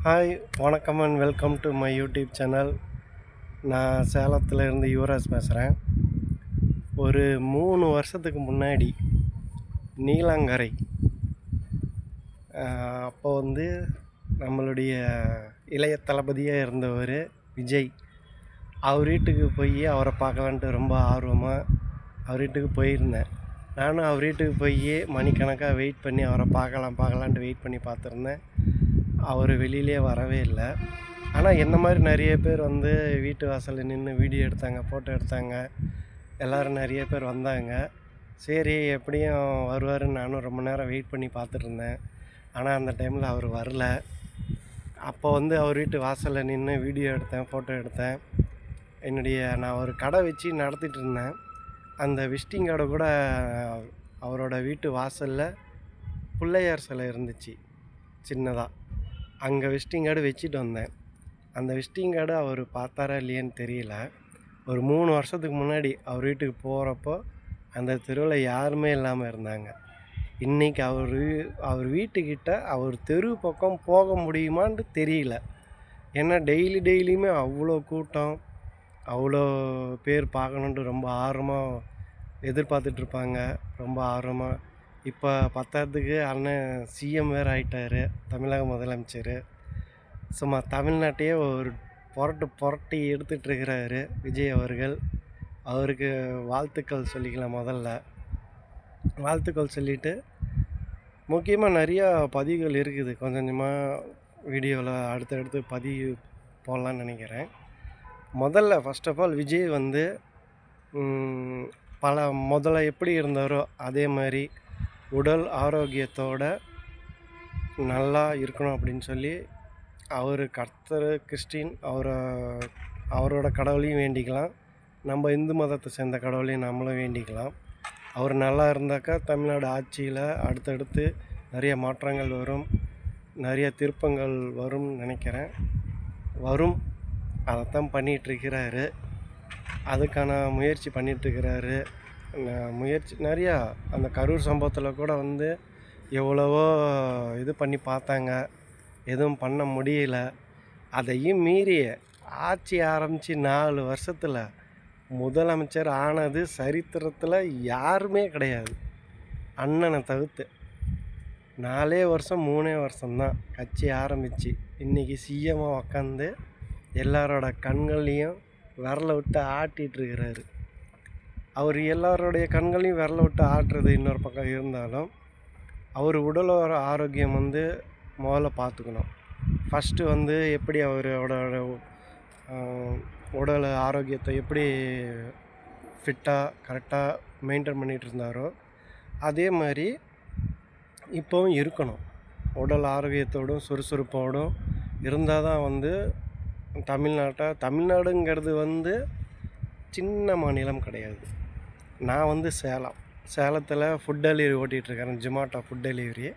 Hi, வணக்கம் and welcome to my YouTube channel. நான் சேலத்திலேருந்து யுவராஜ் பேசுகிறேன். ஒரு 3 வருஷத்துக்கு முன்னாடி நீலாங்கரை அப்போ நம்மளுடைய இளைய தளபதியாக இருந்தவர் விஜய், அவர் வீட்டுக்கு போய் அவரை பார்க்கலான்ட்டு ரொம்ப ஆர்வமாக அவர் வீட்டுக்கு போயிருந்தேன். நானும் அவர் வீட்டுக்கு போய் மணிக்கணக்காக வெயிட் பண்ணி அவரை பார்க்கலான்ட்டு வெயிட் பண்ணி பார்த்துருந்தேன். அவர் வெளியிலே வரவே இல்லை. ஆனால் என்ன மாதிரி நிறைய பேர் வீட்டு வாசலில் நின்று வீடியோ எடுத்தாங்க, ஃபோட்டோ எடுத்தாங்க. எல்லோரும் நிறைய பேர் வந்தாங்க. சரி, எப்படியும் வருவாருன்னு நானும் ரொம்ப நேரம் வெயிட் பண்ணி பார்த்துட்ருந்தேன். ஆனால் அந்த டைமில் அவர் வரல. அப்போ அவர் வீட்டு வாசலில் நின்று வீடியோ எடுத்தேன், ஃபோட்டோ எடுத்தேன். நான் ஒரு கடை வச்சு நடத்திட்டு இருந்தேன். அந்த விசிட்டிங் கார்டு கூட அவரோட வீட்டு வாசலில் பிள்ளையார் சிலை இருந்துச்சு சின்னதாக. அங்கே விசிட்டிங் கார்டு வச்சுட்டு வந்தேன். அந்த விசிட்டிங் கார்டு அவர் பார்த்தாரா இல்லையான்னு தெரியல. ஒரு 3 வருஷத்துக்கு முன்னாடி அவர் வீட்டுக்கு போகிறப்போ அந்த தெருவில் யாருமே இல்லாமல் இருந்தாங்க. இன்றைக்கி அவர் வீட்டுக்கிட்ட அவர் தெரு பக்கம் போக முடியுமான்னு தெரியல. ஏன்னா டெய்லியுமே அவ்வளோ கூட்டம், அவ்வளோ பேர் பார்க்கணுன்ட்டு ரொம்ப ஆர்வமாக எதிர்பார்த்துட்ருப்பாங்க. ரொம்ப ஆர்வமாக. இப்போ பத்தாததுக்கு அண்ணன் சிஎம் வேறு ஆகிட்டார், தமிழக முதலமைச்சர். சும்மா தமிழ்நாட்டையே ஒரு புரட்டி எடுத்துகிட்ருக்கிறாரு விஜய் அவர்கள். அவருக்கு வாழ்த்துக்கள் சொல்லிக்கலாம். முதல்ல வாழ்த்துக்கள் சொல்லிவிட்டு, முக்கியமாக நிறையா பதிவுகள் இருக்குது. கொஞ்சம் கொஞ்சமாக வீடியோவில் அடுத்தடுத்து பதிவு போடலான்னு நினைக்கிறேன். முதல்ல ஃபஸ்ட் ஆஃப் ஆல் விஜய் முதல்ல எப்படி இருந்தாரோ அதே மாதிரி உடல் ஆரோக்கியத்தோடு நல்லா இருக்கணும் அப்படின்னு சொல்லி அவர் கர்த்தர் கிறிஸ்டின், அவரோட கடவுளையும் வேண்டிக்கலாம். நம்ம இந்து மதத்தை சேர்ந்த கடவுளையும் நம்மளும் வேண்டிக்கலாம். அவர் நல்லா இருந்தாக்கா தமிழ்நாடு ஆட்சியில் அடுத்தடுத்து நிறைய மாற்றங்கள் வரும், நிறைய திருப்பங்கள் வரும்னு நினைக்கிறேன். வரும். அதைத்தான் பண்ணிகிட்ருக்கிறாரு. அதுக்கான முயற்சி பண்ணிகிட்ருக்கிறாரு. முயற்சி நிறையா. அந்த கரூர் சம்பவத்தில் கூட எவ்வளவோ இது பண்ணி பார்த்தாங்க, எதுவும் பண்ண முடியல. அதையும் மீறி ஆட்சி ஆரம்பித்து 4 வருஷத்தில் முதலமைச்சர் ஆனது சரித்திரத்தில் யாருமே கிடையாது, அண்ணனை தவிர்த்து. 4 வருஷம் 3 வருஷம்தான் கட்சி ஆரம்பித்து இன்றைக்கி சிஎம்மாக உக்காந்து எல்லாரோட கண்கள்லேயும் விரலை விட்டு ஆட்டிகிட்ருக்கிறாரு. அவர் எல்லாரோடைய கண்களையும் விரலை விட்டு ஆட்டுறது இன்னொரு பக்கம் இருந்தாலும், அவர் உடலோட ஆரோக்கியம் முதல்ல பார்த்துக்கணும். ஃபஸ்ட்டு எப்படி அவரோட உடல் ஆரோக்கியத்தை எப்படி ஃபிட்டாக கரெக்டாக மெயின்டைன் பண்ணிகிட்டு இருந்தாரோ அதே மாதிரி இப்போவும் இருக்கணும். உடல் ஆரோக்கியத்தோடும் சுறுசுறுப்போடும் இருந்தால் தான் தமிழ்நாடுங்கிறது சின்ன மாநிலம் கிடையாது. நான் சேலத்தில் ஃபுட் டெலிவரி ஓட்டிகிட்ருக்கிறேன், ஜொமேட்டோ ஃபுட் டெலிவரி.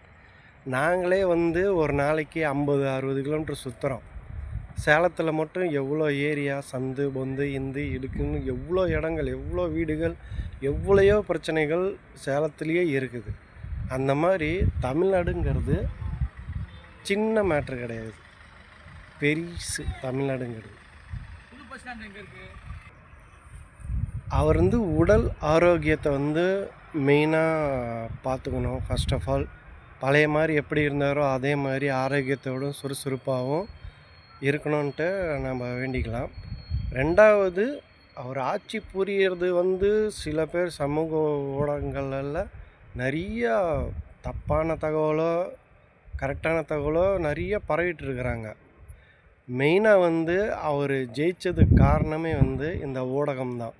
நாங்களே ஒரு நாளைக்கு 50-60 கிலோமீட்டர் சுற்றுறோம். சேலத்தில் மட்டும் எவ்வளோ ஏரியா, சந்து பொந்து இந்து இடுக்குன்னு எவ்வளோ இடங்கள், எவ்வளோ வீடுகள், எவ்வளையோ பிரச்சனைகள் சேலத்துலேயே இருக்குது. அந்த மாதிரி தமிழ்நாடுங்கிறது சின்ன மேட்ரு கிடையாது, பெரிசு தமிழ்நாடுங்கிறது. அவர் உடல் ஆரோக்கியத்தை மெயினாக பார்த்துக்கணும். ஃபஸ்ட் ஆஃப் ஆல் பழைய மாதிரி எப்படி இருந்தாரோ அதே மாதிரி ஆரோக்கியத்தோடும் சுறுசுறுப்பாகவும் இருக்கணுன்ட்டு நம்ம வேண்டிக்கலாம். ரெண்டாவது, அவர் ஆட்சி புரிகிறது சில பேர் சமூக ஊடகங்களில் நிறையா தப்பான தகவலோ கரெக்டான தகவலோ நிறைய பரவிட்டுருக்கிறாங்க. மெயினாக அவர் ஜெயித்ததுக்கு காரணமே இந்த ஊடகம்தான்.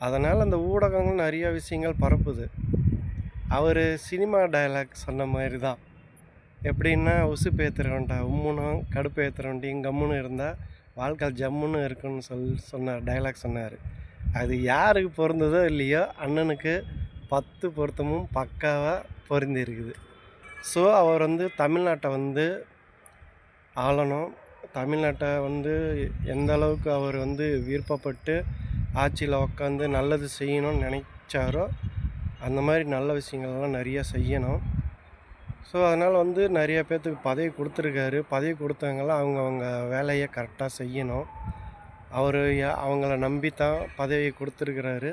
அதனால் அந்த ஊடகங்கள் நிறையா விஷயங்கள் பரப்புது. அவர் சினிமா டைலாக் சொன்ன மாதிரி தான். எப்படின்னா, உசுப்பு ஏற்றுறவன்ட்டா உம்முனும், கடுப்பு ஏற்றுறவன்ட்டையும் கம்முன்னு இருந்தால் வாழ்க்கை ஜம்முன்னு இருக்குன்னு சொன்னார், டைலாக் சொன்னார். அது யாருக்கு பொருந்ததோ இல்லையோ, அண்ணனுக்கு 10 பொருத்தமும் பக்காவாக பொருந்தி இருக்குது. ஸோ அவர் தமிழ்நாட்டை ஆளணும். தமிழ்நாட்டை எந்த அளவுக்கு அவர் விருப்பப்பட்டு ஆட்சியில் உட்காந்து நல்லது செய்யணும்னு நினைச்சாரோ அந்த மாதிரி நல்ல விஷயங்கள்லாம் நிறையா செய்யணும். ஸோ அதனால் வந்து நிறைய பேர்த்துக்கு பதவி கொடுத்துருக்காரு. பதவி கொடுத்தவங்கலாம் அவங்கவங்க வேலையை கரெக்டாக செய்யணும். அவரு அவங்கள நம்பி தான் பதவியை கொடுத்துருக்குறாரு.